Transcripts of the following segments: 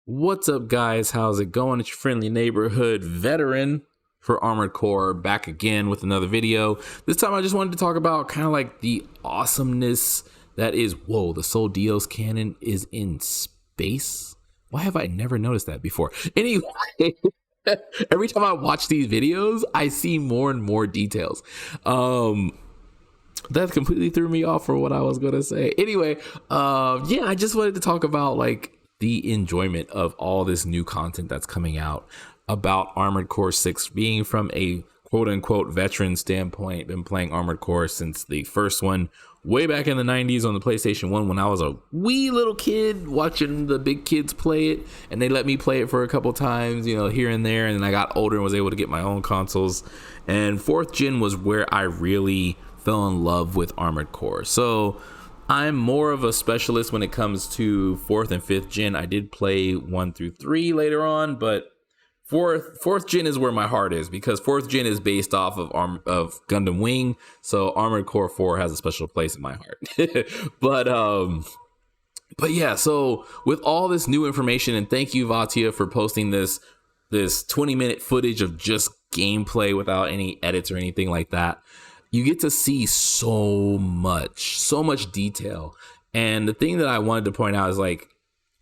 What's up, guys? How's it going? It's your friendly neighborhood veteran for Armored Core back again with another video. This time I just wanted to talk about kind of like the awesomeness that is, whoa, the Sol Dios cannon is in space? Why have I never noticed that before? Anyway, every time I watch these videos, I see more and more details. That completely threw me off for what I was gonna say. Anyway, yeah, I just wanted to talk about like the enjoyment of all this new content that's coming out about Armored Core 6, being from a quote unquote veteran standpoint. Been playing Armored Core since the first one way back in the 90s on the PlayStation 1 when I was a wee little kid watching the big kids play it, and they let me play it for a couple times, you know, here and there, and then I got older and was able to get my own consoles. And 4th gen was where I really fell in love with Armored Core. So I'm more of a specialist when it comes to 4th and 5th gen. I did play 1 through 3 later on, but fourth gen is where my heart is, because 4th gen is based off of Gundam Wing, so Armored Core 4 has a special place in my heart. but yeah, so with all this new information, and thank you Vaati for posting this 20-minute footage of just gameplay without any edits or anything like that. You get to see so much detail. And the thing that I wanted to point out is like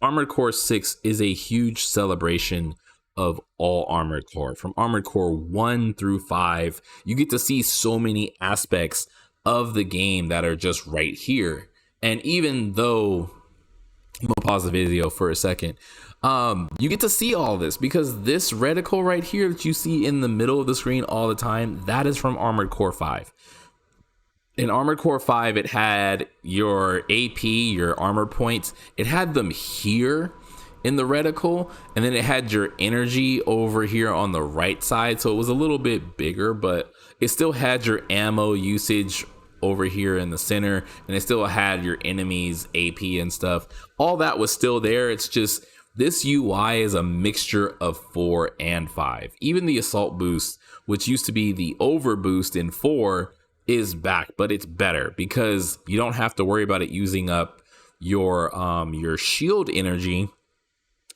Armored Core 6 is a huge celebration of all Armored Core. From Armored Core 1 through 5, you get to see so many aspects of the game that are just right here. And even though, I'm gonna pause the video for a second, you get to see all this because this reticle right here that you see in the middle of the screen all the time, that is from Armored Core 5. In Armored Core 5, it had your AP, your armor points, it had them here in the reticle, and then it had your energy over here on the right side, so it was a little bit bigger, but it still had your ammo usage over here in the center, and it still had your enemies AP and stuff. All that was still there. It's just this UI is a mixture of 4 and 5. Even the assault boost, which used to be the over boost in 4, is back, but it's better because you don't have to worry about it using up your shield energy,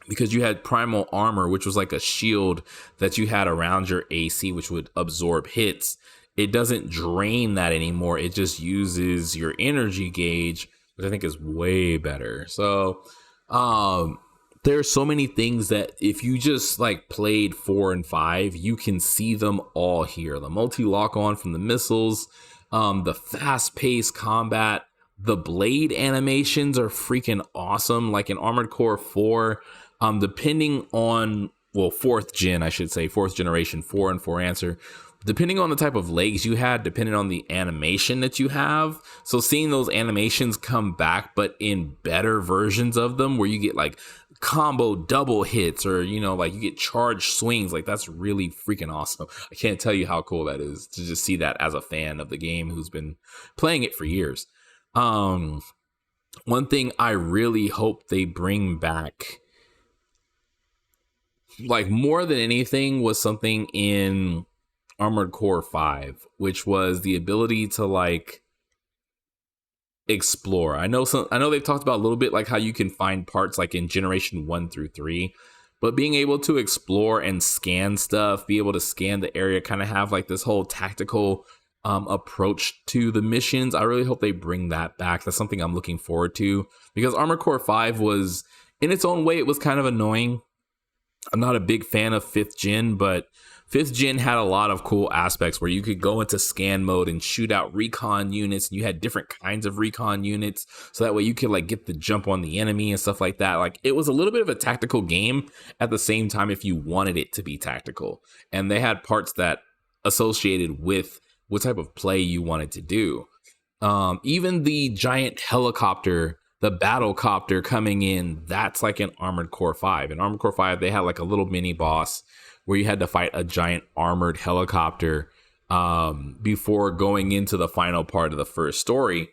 because you had primal armor, which was like a shield that you had around your AC, which would absorb hits. It doesn't drain that anymore. It just uses your energy gauge, which I think is way better. So there are so many things that if you just like played 4 and 5, you can see them all here. The multi-lock on from the missiles, the fast-paced combat, the blade animations are freaking awesome. Like in Armored Core 4, depending on, well, 4th gen, I should say, 4th generation, 4 and 4 answer, depending on the type of legs you had, depending on the animation that you have. So seeing those animations come back, but in better versions of them, where you get like combo double hits, or you know, like you get charged swings, like that's really freaking awesome. I can't tell you how cool that is to just see that as a fan of the game who's been playing it for years. One thing I really hope they bring back, like more than anything, was something in Armored Core 5, which was the ability to like explore. I know they've talked about a little bit like how you can find parts like in generation 1 through 3, but being able to explore and scan stuff, be able to scan the area, kind of have like this whole tactical approach to the missions. I really hope they bring that back. That's something I'm looking forward to, because Armored Core 5 was, in its own way, it was kind of annoying. I'm not a big fan of 5th gen, but 5th gen had a lot of cool aspects where you could go into scan mode and shoot out recon units, and you had different kinds of recon units, so that way you could like get the jump on the enemy and stuff like that. Like it was a little bit of a tactical game at the same time if you wanted it to be tactical, and they had parts that associated with what type of play you wanted to do. Even the giant helicopter, the battle copter coming in, that's like in Armored Core 5. In Armored Core 5, they had like a little mini boss where you had to fight a giant armored helicopter before going into the final part of the first story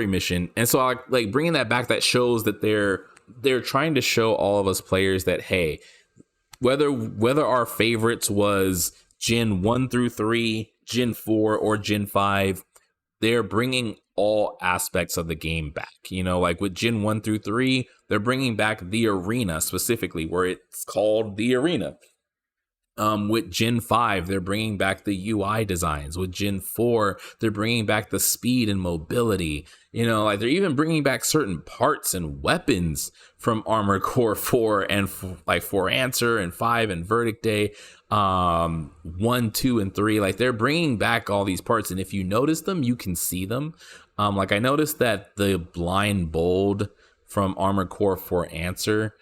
mission. And so like bringing that back, that shows that they're trying to show all of us players that, hey, whether our favorites was Gen 1 through 3, Gen 4, or Gen 5, they're bringing all aspects of the game back. You know, like with Gen 1 through 3, they're bringing back the arena specifically, where it's called the arena. With Gen 5, they're bringing back the UI designs. With Gen 4, they're bringing back the speed and mobility. You know, like they're even bringing back certain parts and weapons from Armored Core 4 and like For Answer and 5 and Verdict Day, 1, 2, and 3. Like they're bringing back all these parts, and if you notice them, you can see them. Like I noticed that the blind bold from Armored Core For Answer,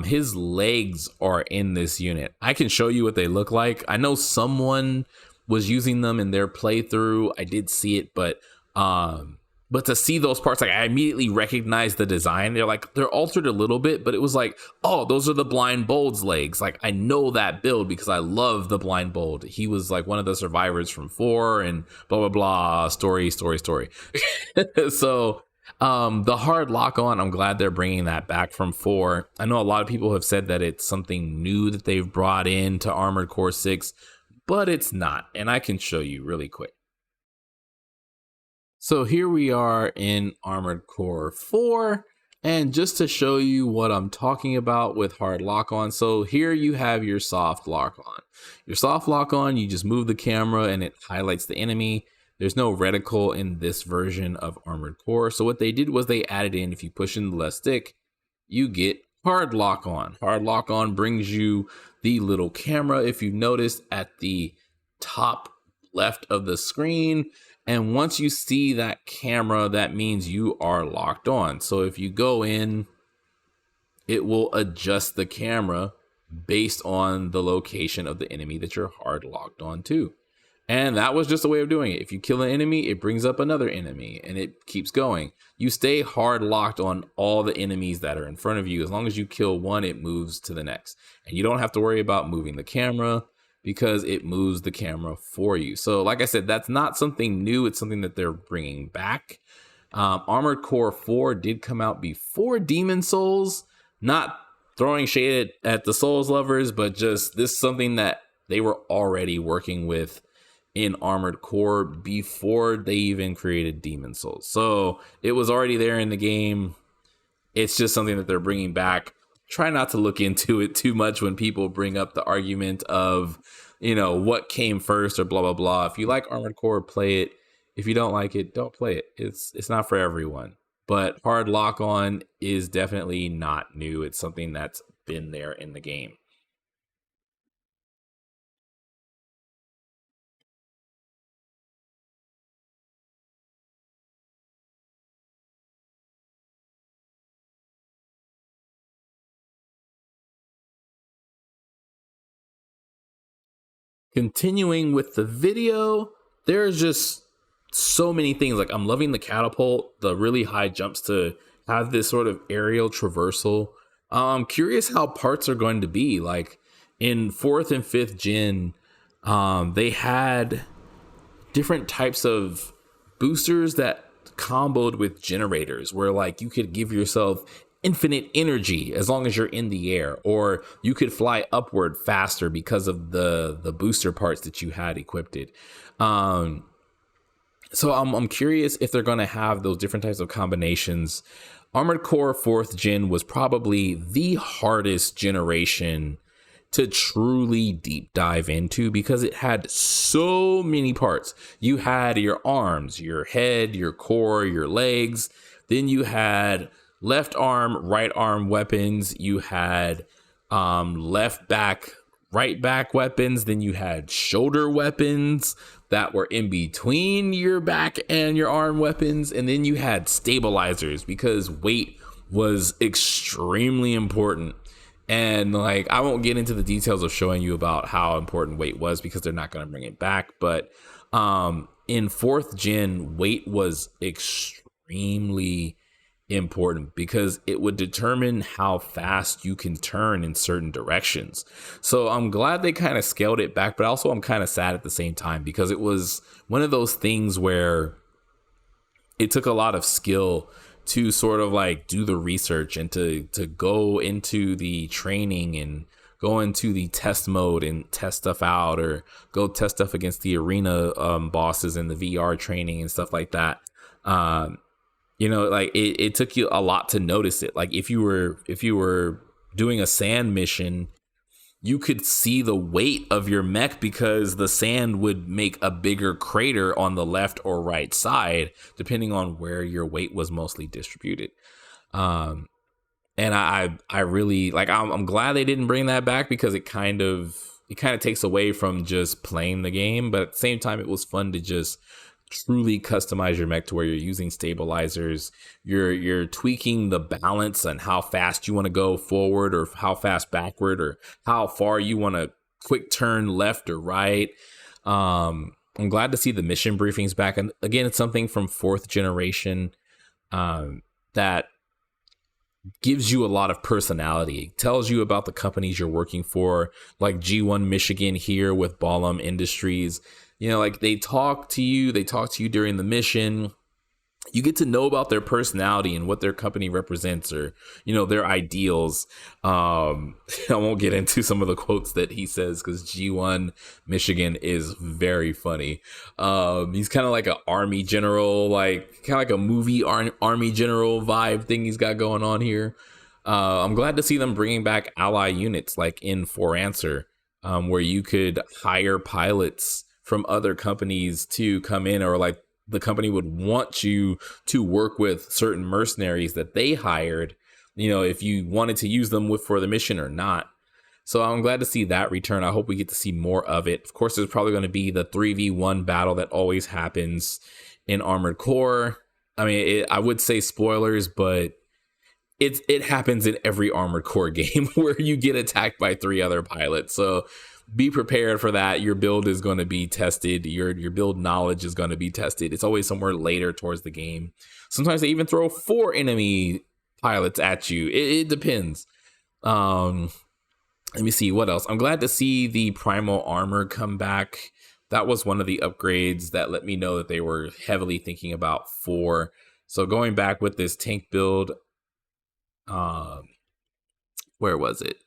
his legs are in this unit. I can show you what they look like. I know someone was using them in their playthrough. I did see it, but to see those parts, like I immediately recognized the design. They're altered a little bit, but it was like, oh, those are the Blind Bold's legs. Like I know that build because I love the Blind Bold. He was like one of the survivors from 4 and blah blah blah. Story. So the hard lock on, I'm glad they're bringing that back from 4. I know a lot of people have said that it's something new that they've brought into Armored Core 6, but it's not, and I can show you really quick. So here we are in Armored Core 4, and just to show you what I'm talking about with hard lock on, so here you have your soft lock on. Your soft lock on, you just move the camera and it highlights the enemy. There's no reticle in this version of Armored Core. So what they did was they added in, if you push in the left stick, you get hard lock on. Hard lock on brings you the little camera, if you've noticed, at the top left of the screen. And once you see that camera, that means you are locked on. So if you go in, it will adjust the camera based on the location of the enemy that you're hard locked on to. And that was just a way of doing it. If you kill an enemy, it brings up another enemy and it keeps going. You stay hard locked on all the enemies that are in front of you. As long as you kill one, it moves to the next. And you don't have to worry about moving the camera because it moves the camera for you. So like I said, that's not something new. It's something that they're bringing back. Armored Core 4 did come out before Demon Souls. Not throwing shade at the Souls lovers, but just this is something that they were already working with in Armored Core before they even created Demon Souls. So it was already there in the game. It's just something that they're bringing back. Try not to look into it too much when people bring up the argument of, you know, what came first or blah, blah, blah. If you like Armored Core, play it. If you don't like it, don't play it. It's not for everyone. But hard lock on is definitely not new. It's something that's been there in the game. Continuing with the video, there's just so many things. Like I'm loving the catapult, the really high jumps to have this sort of aerial traversal. I'm curious how parts are going to be. Like in 4th and 5th gen, they had different types of boosters that comboed with generators where like you could give yourself infinite energy as long as you're in the air, or you could fly upward faster because of the booster parts that you had equipped. So I'm curious if they're going to have those different types of combinations. Armored Core 4th gen was probably the hardest generation to truly deep dive into because it had so many parts. You had your arms, your head, your core, your legs. Then you had left arm, right arm weapons. You had left back, right back weapons. Then you had shoulder weapons that were in between your back and your arm weapons. And then you had stabilizers because weight was extremely important. And like, I won't get into the details of showing you about how important weight was because they're not going to bring it back. But in 4th gen, weight was extremely important because it would determine how fast you can turn in certain directions. So I'm glad they kind of scaled it back, but also I'm kind of sad at the same time because it was one of those things where it took a lot of skill to sort of like do the research and to go into the training and go into the test mode and test stuff out, or go test stuff against the arena bosses and the VR training and stuff like that. Um, like it took you a lot to notice it. Like if you were doing a sand mission, you could see the weight of your mech because the sand would make a bigger crater on the left or right side, depending on where your weight was mostly distributed. And I really like, I'm glad they didn't bring that back, because it kind of takes away from just playing the game. But at the same time, it was fun to just truly customize your mech to where you're using stabilizers, you're tweaking the balance and how fast you want to go forward or how fast backward or how far you want to quick turn left or right. I'm glad to see the mission briefings back, and again, it's something from 4th generation that gives you a lot of personality, tells you about the companies you're working for, like G1 Michigan here with Ballum Industries. Like they talk to you during the mission. You get to know about their personality and what their company represents, or their ideals. I won't get into some of the quotes that he says, because G1 Michigan is very funny. He's kind of like an army general, like kind of like a movie army general vibe thing he's got going on here. I'm glad to see them bringing back ally units like in For Answer, where you could hire pilots from other companies to come in, or like the company would want you to work with certain mercenaries that they hired, if you wanted to use them for the mission or not. So I'm glad to see that return. I hope we get to see more of it. Of course, there's probably going to be the 3v1 battle that always happens in Armored Core. I mean, I would say spoilers, but it happens in every Armored Core game where you get attacked by 3 other pilots. So be prepared for that. Your build is going to be tested. Your build knowledge is going to be tested. It's always somewhere later towards the game. Sometimes they even throw 4 enemy pilots at you. It depends. Let me see what else. I'm glad to see the primal armor come back. That was one of the upgrades that let me know that they were heavily thinking about 4. So going back with this tank build, where was it?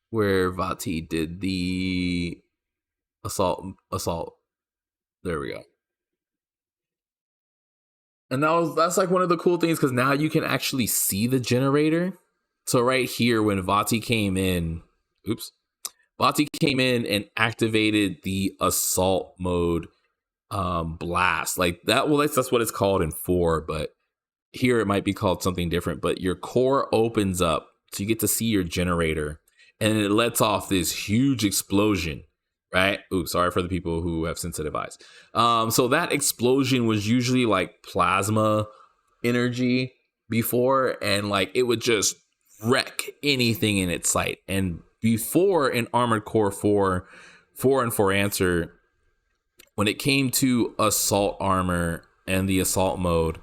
Where Vaati did the assault. There we go. And that's like one of the cool things, because now you can actually see the generator. So right here, when Vaati came in and activated the assault mode blast, like that. Well, that's what it's called in 4, but here it might be called something different. But your core opens up, so you get to see your generator. And it lets off this huge explosion, right? Ooh, sorry for the people who have sensitive eyes. So that explosion was usually like plasma energy before, and like it would just wreck anything in its sight. And before, in Armored Core 4 and For Answer, when it came to assault armor and the assault mode,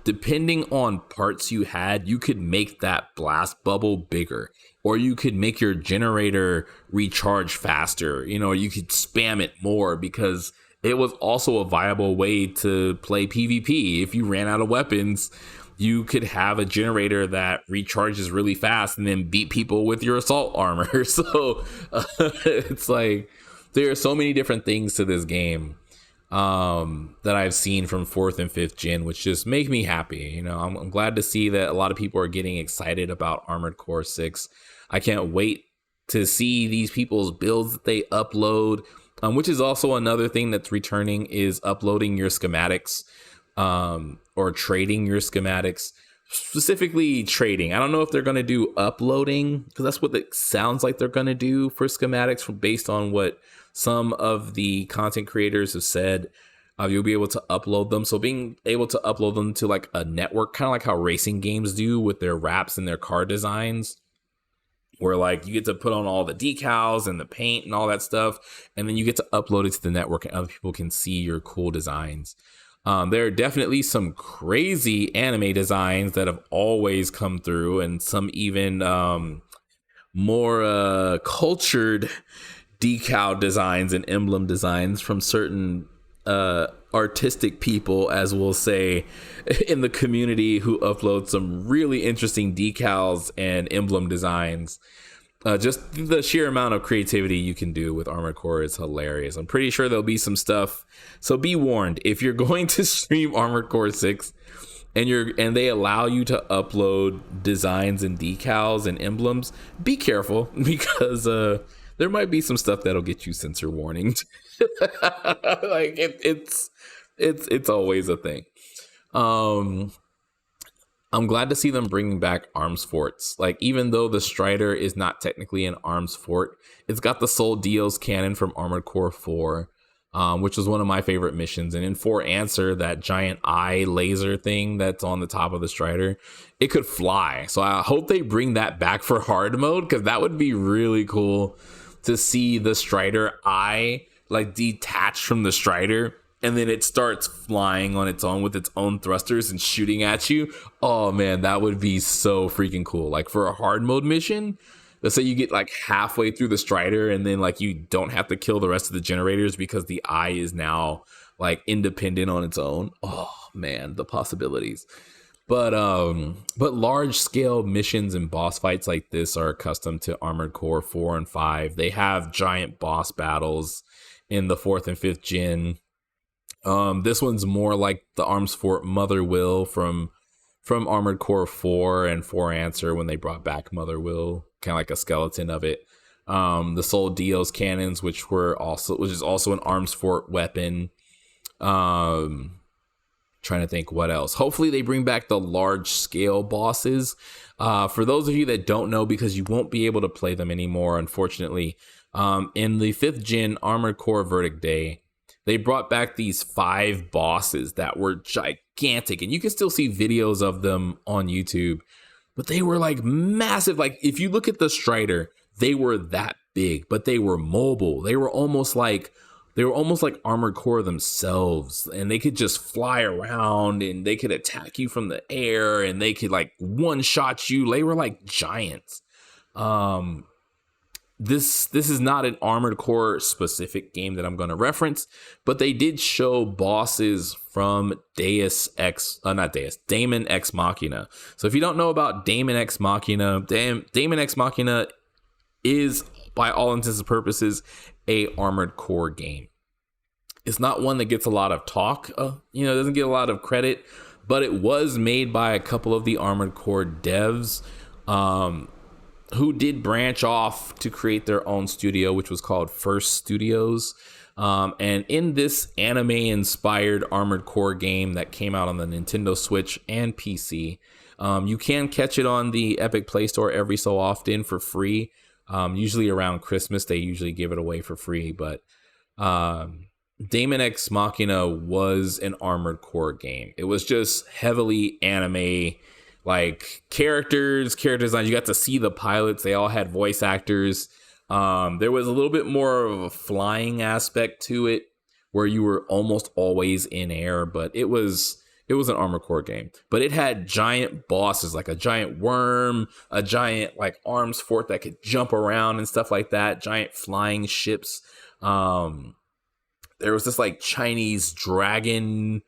depending on parts you had, you could make that blast bubble bigger, or you could make your generator recharge faster, or you could spam it more, because it was also a viable way to play PvP. If you ran out of weapons, you could have a generator that recharges really fast and then beat people with your assault armor. So it's like, there are so many different things to this game that I've seen from 4th and 5th gen, which just make me happy. I'm glad to see that a lot of people are getting excited about Armored Core 6. I can't wait to see these people's builds that they upload, which is also another thing that's returning, is uploading your schematics, or trading your schematics. Specifically trading. I don't know if they're going to do uploading, because that's what it sounds like they're going to do for schematics, based on what some of the content creators have said. You'll be able to upload them. So being able to upload them to like a network, kind of like how racing games do with their wraps and their car designs, where like you get to put on all the decals and the paint and all that stuff, and then you get to upload it to the network and other people can see your cool designs. There are definitely some crazy anime designs that have always come through, and some even more cultured decal designs and emblem designs from certain artistic people, as we'll say, in the community, who upload some really interesting decals and emblem designs. Just the sheer amount of creativity you can do with Armored Core is hilarious. I'm pretty sure there'll be some stuff. So be warned, if you're going to stream Armored Core 6 and they allow you to upload designs and decals and emblems, be careful because there might be some stuff that'll get you censor warnings. Like it's always a thing. I'm glad to see them bringing back arms forts. Like, even though the Strider is not technically an arms fort, it's got the Sol Dios cannon from Armored Core 4, which was one of my favorite missions. And in 4 Answer, that giant eye laser thing that's on the top of the Strider, it could fly. So I hope they bring that back for hard mode, because that would be really cool to see the Strider eye like detached from the Strider, and then it starts flying on its own with its own thrusters and shooting at you. Oh man, that would be so freaking cool. Like, for a hard mode mission, let's say you get like halfway through the Strider and then like you don't have to kill the rest of the generators because the eye is now like independent on its own. Oh man, the possibilities. But large scale missions and boss fights like this are accustomed to Armored Core 4 and 5. They have giant boss battles in the 4th and 5th gen. This one's more like the Arms Fort Mother Will from Armored Core 4 and 4 Answer, when they brought back Mother Will, kind of like a skeleton of it. The Sol Dios cannons, which is also an Arms Fort weapon. Trying to think what else. Hopefully they bring back the large scale bosses. For those of you that don't know, because you won't be able to play them anymore, unfortunately, in the 5th gen Armored Core Verdict Day, they brought back these 5 bosses that were gigantic, and you can still see videos of them on YouTube, but they were like massive. Like, if you look at the Strider, they were that big, but they were mobile. They were almost like Armored Core themselves, and they could just fly around and they could attack you from the air and they could like one-shot you. They were like giants. This is not an Armored Core specific game that I'm going to reference, but they did show bosses from Daemon Ex Machina. So if you don't know about Daemon Ex Machina, Daemon Ex Machina is, by all intents and purposes, a Armored Core game. It's not one that gets a lot of talk, doesn't get a lot of credit, but it was made by a couple of the Armored Core devs, who did branch off to create their own studio, which was called First Studios. And in this anime-inspired Armored Core game that came out on the Nintendo Switch and PC, you can catch it on the Epic Play Store every so often for free. Usually around Christmas, they usually give it away for free. But Daemon Ex Machina was an Armored Core game. It was just heavily anime, like character design. You got to see the pilots. They all had voice actors. There was a little bit more of a flying aspect to it, where you were almost always in air, but it was an Armored Core game. But it had giant bosses, like a giant worm, a giant like arms fort that could jump around and stuff like that, giant flying ships. There was this like Chinese dragon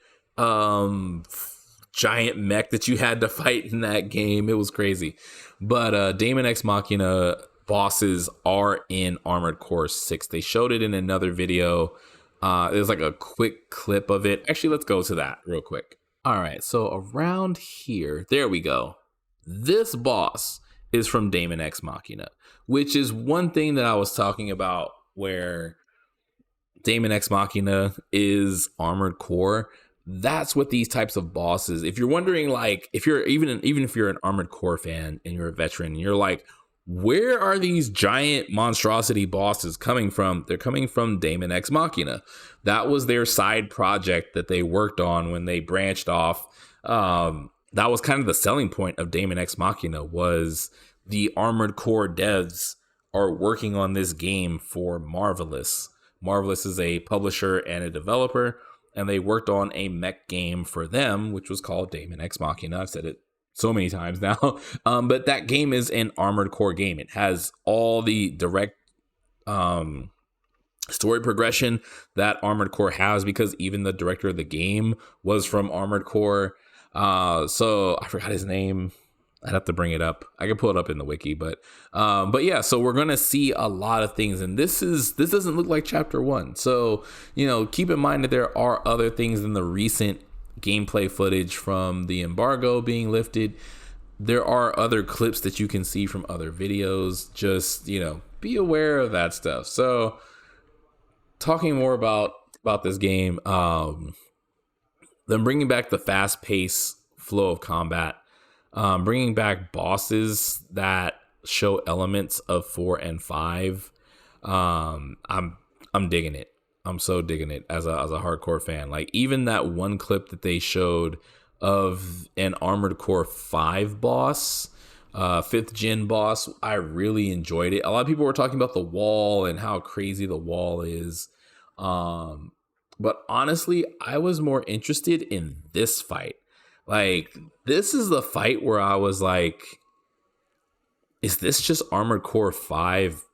giant mech that you had to fight in that game. It was crazy. But Daemon Ex Machina bosses are in Armored Core 6. They showed it in another video. There's like a quick clip of it. Actually, let's go to that real quick. All right, so around here, there we go. This boss is from Daemon Ex Machina, which is one thing that I was talking about, where Daemon Ex Machina is Armored Core. That's what these types of bosses, if you're wondering, like, if you're even if you're an Armored Core fan and you're a veteran, and you're like, where are these giant monstrosity bosses coming from? They're coming from Daemon Ex Machina. That was their side project that they worked on when they branched off. That was kind of the selling point of Daemon Ex Machina, was the Armored Core devs are working on this game for Marvelous. Marvelous is a publisher and a developer, and they worked on a mech game for them, which was called Daemon Ex Machina. I've said it so many times now. But that game is an Armored Core game. It has all the direct story progression that Armored Core has, because even the director of the game was from Armored Core. So I forgot his name. I'd have to bring it up. I can pull it up in the wiki, but yeah. So we're gonna see a lot of things, and this doesn't look like chapter 1. So keep in mind that there are other things in the recent gameplay footage from the embargo being lifted. There are other clips that you can see from other videos. Just be aware of that stuff. So talking more about this game, them bringing back the fast pace flow of combat. Bringing back bosses that show elements of 4 and 5. I'm digging it. I'm so digging it as a hardcore fan. Like even that one clip that they showed of an Armored Core 5 boss, 5th gen boss, I really enjoyed it. A lot of people were talking about the wall and how crazy the wall is. But honestly, I was more interested in this fight. Like, this is the fight where I was like, is this just Armored Core 5,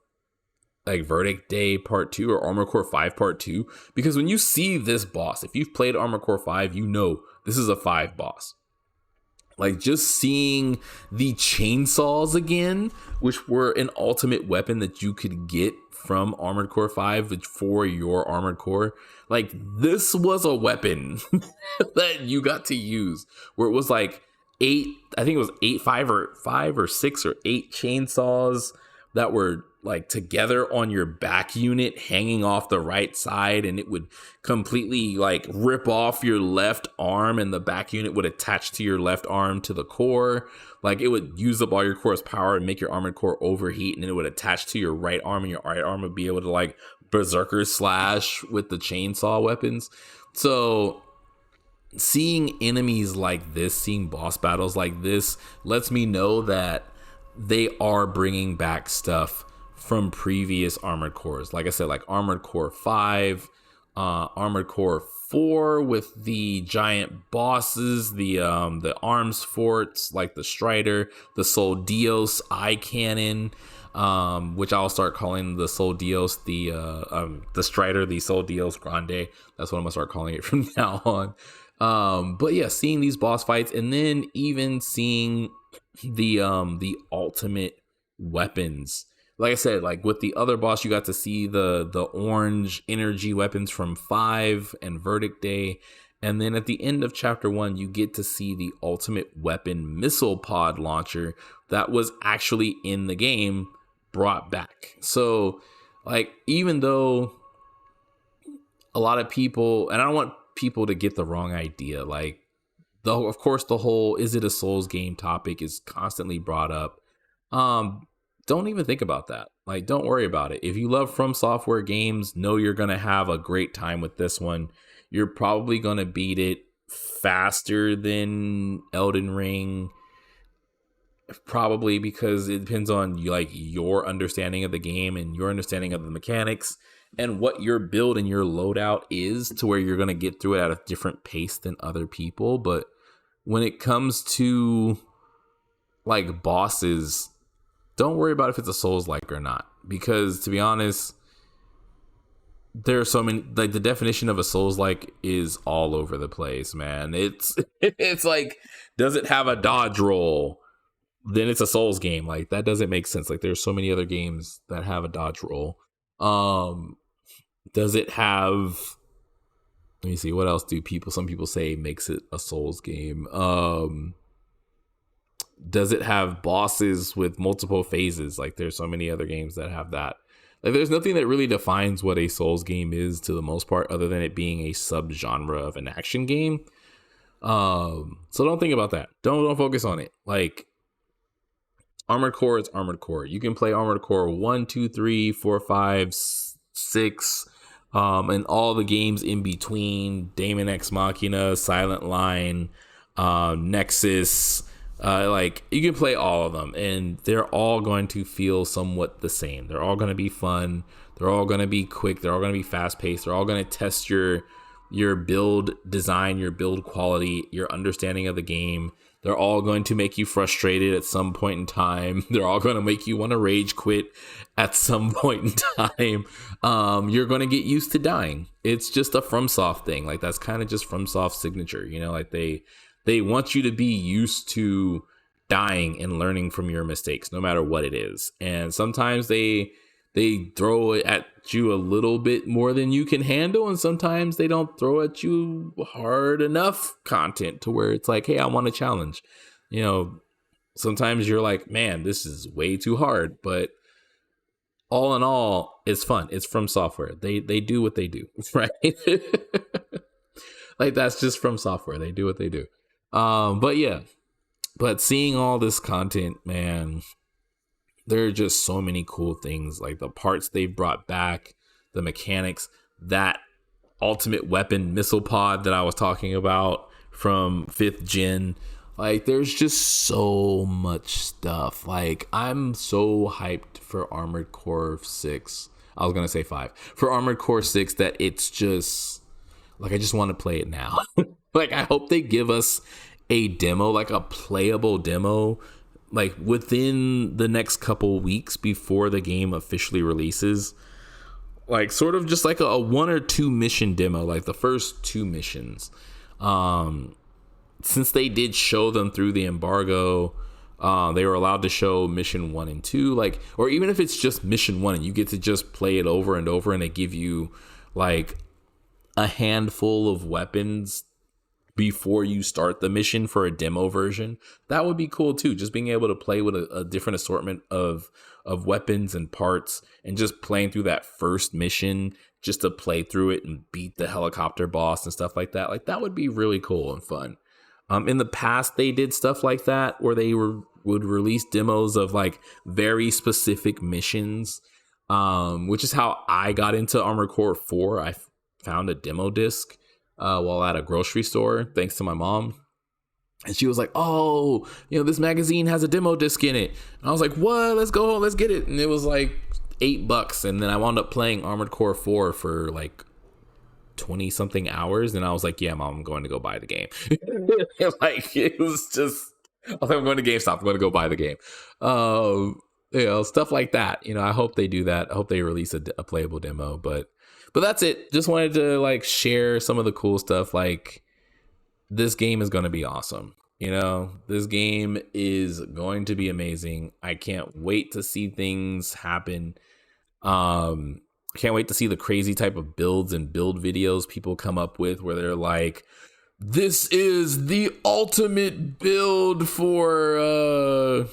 like Verdict Day Part 2 or Armored Core 5 Part 2? Because when you see this boss, if you've played Armored Core 5, this is a 5 boss. Like, just seeing the chainsaws again, which were an ultimate weapon that you could get from Armored Core 5 for your Armored Core. Like, this was a weapon that you got to use, where it was like 8, I think it was 5 or 6 or 8 chainsaws that were like together on your back unit hanging off the right side, and it would completely like rip off your left arm, and the back unit would attach to your left arm to the core. Like, it would use up all your core's power and make your Armored Core overheat, and then it would attach to your right arm, and your right arm would be able to like berserker slash with the chainsaw weapons. So seeing enemies like this, seeing boss battles like this, lets me know that they are bringing back stuff from previous Armored Cores. Like I said, like Armored Core 5, Armored Core 4 with the giant bosses, the arms forts, like the Strider, the Sol Dios eye cannon, which I'll start calling the Sol Dios, the Strider, the Sol Dios Grande. That's what I'm gonna start calling it from now on. But yeah, seeing these boss fights, and then even seeing the ultimate weapons. Like I said, like with the other boss, you got to see the orange energy weapons from 5 and Verdict Day. And then at the end of chapter 1, you get to see the ultimate weapon missile pod launcher that was actually in the game brought back. So like, even though a lot of people, and I don't want people to get the wrong idea, like, though, of course, the whole is it a Souls game topic is constantly brought up. Don't even think about that. Like, don't worry about it. If you love From Software games, know you're going to have a great time with this one. You're probably going to beat it faster than Elden Ring. Probably because it depends on your understanding of the game and your understanding of the mechanics and what your build and your loadout is, to where you're going to get through it at a different pace than other people. But when it comes to like bosses, don't worry about if it's a Souls-like or not, because to be honest, there are so many, like the definition of a Souls-like is all over the place, man. It's like, does it have a dodge roll? Then it's a Souls game. Like, that doesn't make sense. Like, there's so many other games that have a dodge roll. Does it have, let me see, what else do some people say makes it a Souls game? Does it have bosses with multiple phases? Like, there's so many other games that have that. Like, there's nothing that really defines what a Souls game is to the most part, other than it being a subgenre of an action game. So don't think about that. Don't focus on it. Like, Armored Core is Armored Core. You can play Armored Core 1, 2, 3, 4, 5, 6, and all the games in between, Daemon X Machina, Silent Line, Nexus. Like, you can play all of them, and they're all going to feel somewhat the same. They're all going to be fun. They're all going to be quick. They're all going to be fast paced. They're all going to test your build design, your build quality, your understanding of the game. They're all going to make you frustrated at some point in time. They're all going to make you want to rage quit at some point in time. You're going to get used to dying. It's just a FromSoft thing. Like, that's kind of just FromSoft's signature. Like, they want you to be used to dying and learning from your mistakes, no matter what it is. And sometimes they throw it at you a little bit more than you can handle, and sometimes they don't throw at you hard enough content to where it's like, hey, I want a challenge. You know, sometimes you're like, man, this is way too hard, but all in all, it's fun. It's From Software. They do what they do, right? Like, that's just From Software. They do what they do. But yeah, but seeing all this content, man, there are just so many cool things, like the parts they've brought back, the mechanics, that ultimate weapon missile pod that I was talking about from 5th gen. Like, there's just so much stuff. Like, I'm so hyped for Armored Core 6. I was going to say 5. For Armored Core 6, that it's just, like, I just want to play it now. Like, I hope they give us a demo, like a playable demo, like within the next couple weeks before the game officially releases. Like, sort of just like a 1 or 2 mission demo, like the first 2 missions. Since they did show them through the embargo, they were allowed to show mission 1 and 2, like, or even if it's just mission 1 and you get to just play it over and over, and they give you like a handful of weapons before you start the mission for a demo version, that would be cool too. Just being able to play with a different assortment of weapons and parts, and just playing through that first mission just to play through it and beat the helicopter boss and stuff like that. Like, that would be really cool and fun. In the past, they did stuff like that where they would release demos of like very specific missions, which is how I got into Armored Core 4. I found a demo disc while at a grocery store, thanks to my mom. And she was like, oh, you know, this magazine has a demo disc in it. And I was like, what? Let's go, let's get it. And it was like $8. And then I wound up playing Armored Core 4 for like 20 something hours. And I was like, yeah, mom, I'm going to go buy the game. Like, it was just, I was like, I'm going to GameStop, I'm going to go buy the game. You know, stuff like that. You know, I hope they do that. I hope they release a playable demo, but that's it. Just wanted to like share some of the cool stuff. Like, this game is going to be awesome. You know, this game is going to be amazing. I can't wait to see things happen. Can't wait to see the crazy type of builds and build videos people come up with, where they're like, this is the ultimate build for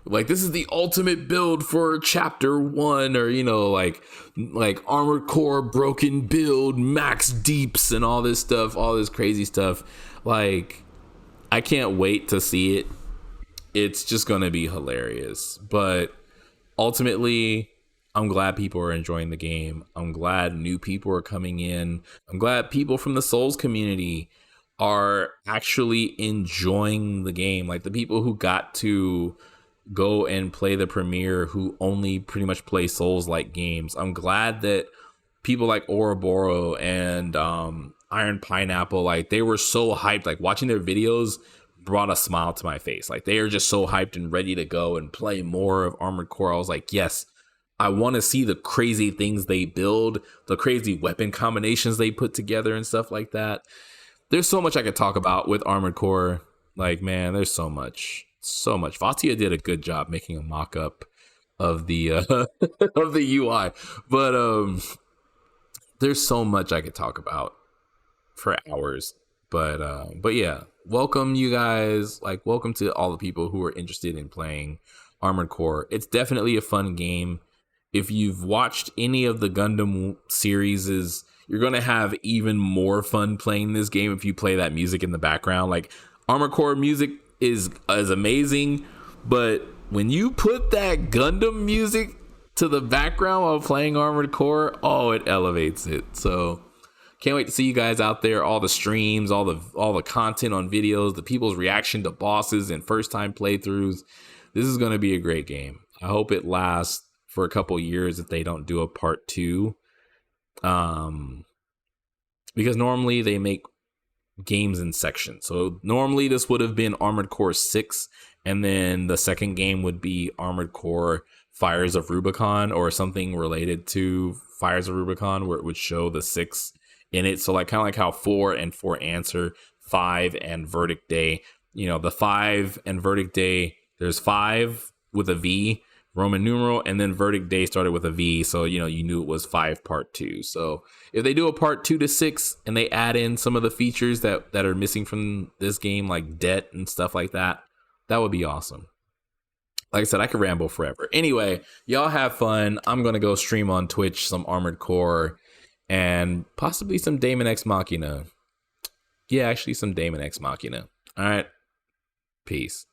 like, this is the ultimate build for chapter 1, or, you know, like Armored Core broken build, max deeps, and all this stuff, all this crazy stuff. Like, I can't wait to see it. It's just gonna be hilarious. But ultimately, I'm glad people are enjoying the game. I'm glad new people are coming in. I'm glad people from the Souls community are actually enjoying the game. Like, the people who got to go and play the premiere, who only pretty much play Souls-like games. I'm glad that people like Ouroboros and Iron Pineapple, like, they were so hyped. Like, watching their videos brought a smile to my face. Like, they are just so hyped and ready to go and play more of Armored Core. I was like, yes, I want to see the crazy things they build, the crazy weapon combinations they put together and stuff like that. There's so much I could talk about with Armored Core. Like, man, there's so much. Vaati did a good job making a mock-up of the of the UI, but there's so much I could talk about for hours. But yeah, welcome you guys. Like, welcome to all the people who are interested in playing Armored Core. It's definitely a fun game. If you've watched any of the Gundam series, you're gonna have even more fun playing this game if you play that music in the background. Like, Armored Core music is amazing, but when you put that Gundam music to the background while playing Armored Core, oh, it elevates it. So can't wait to see you guys out there, all the streams, all the content on videos, the people's reaction to bosses and first time playthroughs. This is going to be a great game. I hope it lasts for a couple years if they don't do a part 2, because normally they make games in sections. So normally this would have been Armored Core 6, and then the second game would be Armored Core Fires of Rubicon, or something related to Fires of Rubicon, where it would show the 6 in it. So like, kind of like how 4 and 4 Answer, 5 and Verdict Day, the 5 and Verdict Day. There's 5 with a V, Roman numeral, and then Verdict Day started with a V. So, you knew it was 5 part 2. So if they do a part 2 to 6 and they add in some of the features that are missing from this game, like debt and stuff like that, that would be awesome. Like I said, I could ramble forever. Anyway, y'all have fun. I'm going to go stream on Twitch some Armored Core and possibly some Daemon X Machina. Yeah, actually some Daemon X Machina. All right. Peace.